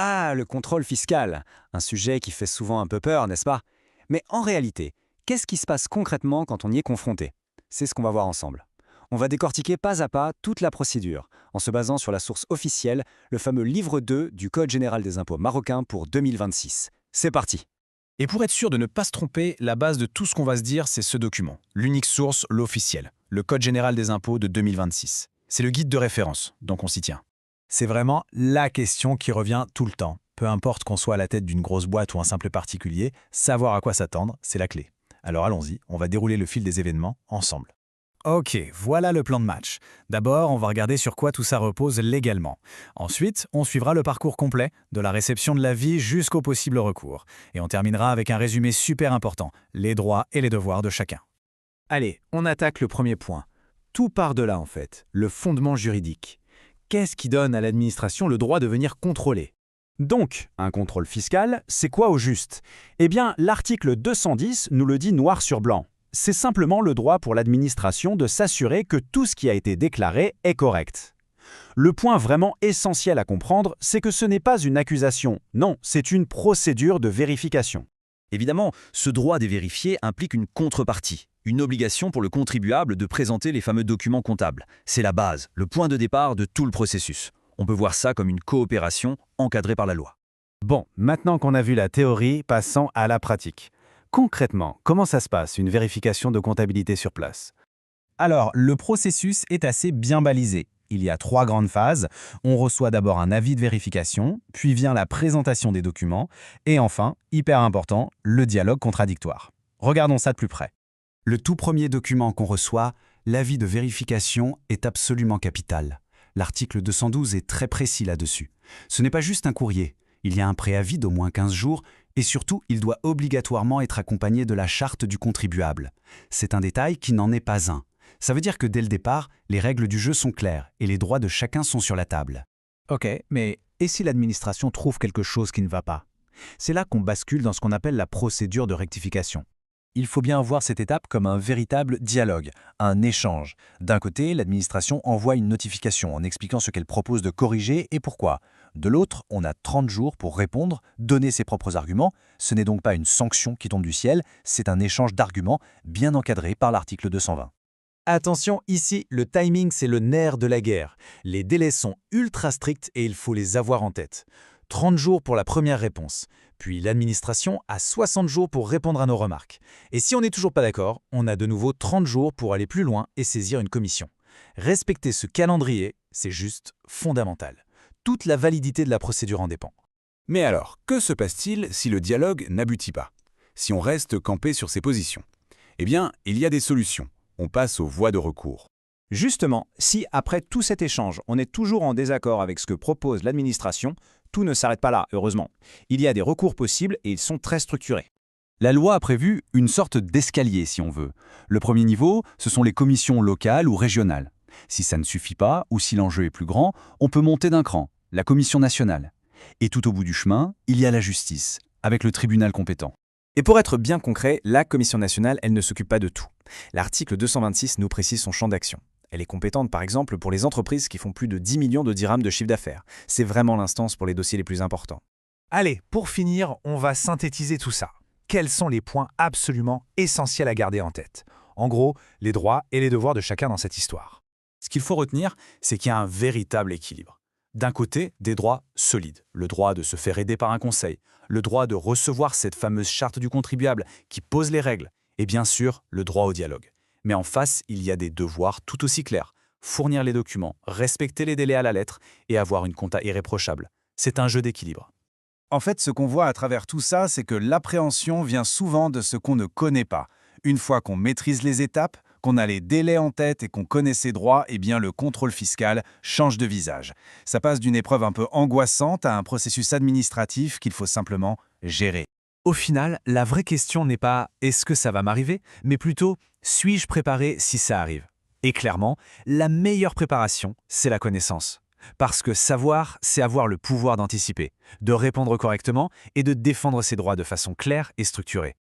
Ah, le contrôle fiscal, un sujet qui fait souvent un peu peur, n'est-ce pas? Mais en réalité, qu'est-ce qui se passe concrètement quand on y est confronté? C'est ce qu'on va voir ensemble. On va décortiquer pas à pas toute la procédure, en se basant sur la source officielle, le fameux livre 2 du Code général des impôts marocain pour 2026. C'est parti! Et pour être sûr de ne pas se tromper, la base de tout ce qu'on va se dire, c'est ce document. L'unique source, l'officiel. Le Code général des impôts de 2026. C'est le guide de référence, donc on s'y tient. C'est vraiment la question qui revient tout le temps. Peu importe qu'on soit à la tête d'une grosse boîte ou un simple particulier, savoir à quoi s'attendre, c'est la clé. Alors allons-y, on va dérouler le fil des événements ensemble. Ok, voilà le plan de match. D'abord, on va regarder sur quoi tout ça repose légalement. Ensuite, on suivra le parcours complet, de la réception de l'avis jusqu'au possible recours. Et on terminera avec un résumé super important, les droits et les devoirs de chacun. Allez, on attaque le premier point. Tout part de là en fait, le fondement juridique. Qu'est-ce qui donne à l'administration le droit de venir contrôler? Donc, un contrôle fiscal, c'est quoi au juste? Eh bien, l'article 210 nous le dit noir sur blanc. C'est simplement le droit pour l'administration de s'assurer que tout ce qui a été déclaré est correct. Le point vraiment essentiel à comprendre, c'est que ce n'est pas une accusation, non, c'est une procédure de vérification. Évidemment, ce droit des vérifiés implique une contrepartie, une obligation pour le contribuable de présenter les fameux documents comptables. C'est la base, le point de départ de tout le processus. On peut voir ça comme une coopération encadrée par la loi. Bon, maintenant qu'on a vu la théorie, passons à la pratique. Concrètement, comment ça se passe, une vérification de comptabilité sur place? Alors, le processus est assez bien balisé. Il y a 3 grandes phases. On reçoit d'abord un avis de vérification, puis vient la présentation des documents, et enfin, hyper important, le dialogue contradictoire. Regardons ça de plus près. Le tout premier document qu'on reçoit, l'avis de vérification, est absolument capital. L'article 212 est très précis là-dessus. Ce n'est pas juste un courrier. Il y a un préavis d'au moins 15 jours et surtout, il doit obligatoirement être accompagné de la charte du contribuable. C'est un détail qui n'en est pas un. Ça veut dire que dès le départ, les règles du jeu sont claires et les droits de chacun sont sur la table. Ok, mais et si l'administration trouve quelque chose qui ne va pas? C'est là qu'on bascule dans ce qu'on appelle la procédure de rectification. Il faut bien voir cette étape comme un véritable dialogue, un échange. D'un côté, l'administration envoie une notification en expliquant ce qu'elle propose de corriger et pourquoi. De l'autre, on a 30 jours pour répondre, donner ses propres arguments. Ce n'est donc pas une sanction qui tombe du ciel, c'est un échange d'arguments bien encadré par l'article 220. Attention, ici, le timing, c'est le nerf de la guerre. Les délais sont ultra stricts et il faut les avoir en tête. 30 jours pour la première réponse. Puis l'administration a 60 jours pour répondre à nos remarques. Et si on n'est toujours pas d'accord, on a de nouveau 30 jours pour aller plus loin et saisir une commission. Respecter ce calendrier, c'est juste fondamental. Toute la validité de la procédure en dépend. Mais alors, que se passe-t-il si le dialogue n'aboutit pas? Si on reste campé sur ses positions? Eh bien, il y a des solutions. On passe aux voies de recours. Justement, si après tout cet échange, on est toujours en désaccord avec ce que propose l'administration, tout ne s'arrête pas là, heureusement. Il y a des recours possibles et ils sont très structurés. La loi a prévu une sorte d'escalier, si on veut. Le premier niveau, ce sont les commissions locales ou régionales. Si ça ne suffit pas, ou si l'enjeu est plus grand, on peut monter d'un cran, la commission nationale. Et tout au bout du chemin, il y a la justice, avec le tribunal compétent. Et pour être bien concret, la Commission nationale, elle ne s'occupe pas de tout. L'article 226 nous précise son champ d'action. Elle est compétente par exemple pour les entreprises qui font plus de 10 millions de dirhams de chiffre d'affaires. C'est vraiment l'instance pour les dossiers les plus importants. Allez, pour finir, on va synthétiser tout ça. Quels sont les points absolument essentiels à garder en tête? En gros, les droits et les devoirs de chacun dans cette histoire. Ce qu'il faut retenir, c'est qu'il y a un véritable équilibre. D'un côté, des droits solides, le droit de se faire aider par un conseil, le droit de recevoir cette fameuse charte du contribuable qui pose les règles, et bien sûr, le droit au dialogue. Mais en face, il y a des devoirs tout aussi clairs. Fournir les documents, respecter les délais à la lettre et avoir une compta irréprochable. C'est un jeu d'équilibre. En fait, ce qu'on voit à travers tout ça, c'est que l'appréhension vient souvent de ce qu'on ne connaît pas. Une fois qu'on maîtrise les étapes, qu'on a les délais en tête et qu'on connaît ses droits, eh bien le contrôle fiscal change de visage. Ça passe d'une épreuve un peu angoissante à un processus administratif qu'il faut simplement gérer. Au final, la vraie question n'est pas « est-ce que ça va m'arriver ?», mais plutôt « suis-je préparé si ça arrive ?» Et clairement, la meilleure préparation, c'est la connaissance. Parce que savoir, c'est avoir le pouvoir d'anticiper, de répondre correctement et de défendre ses droits de façon claire et structurée.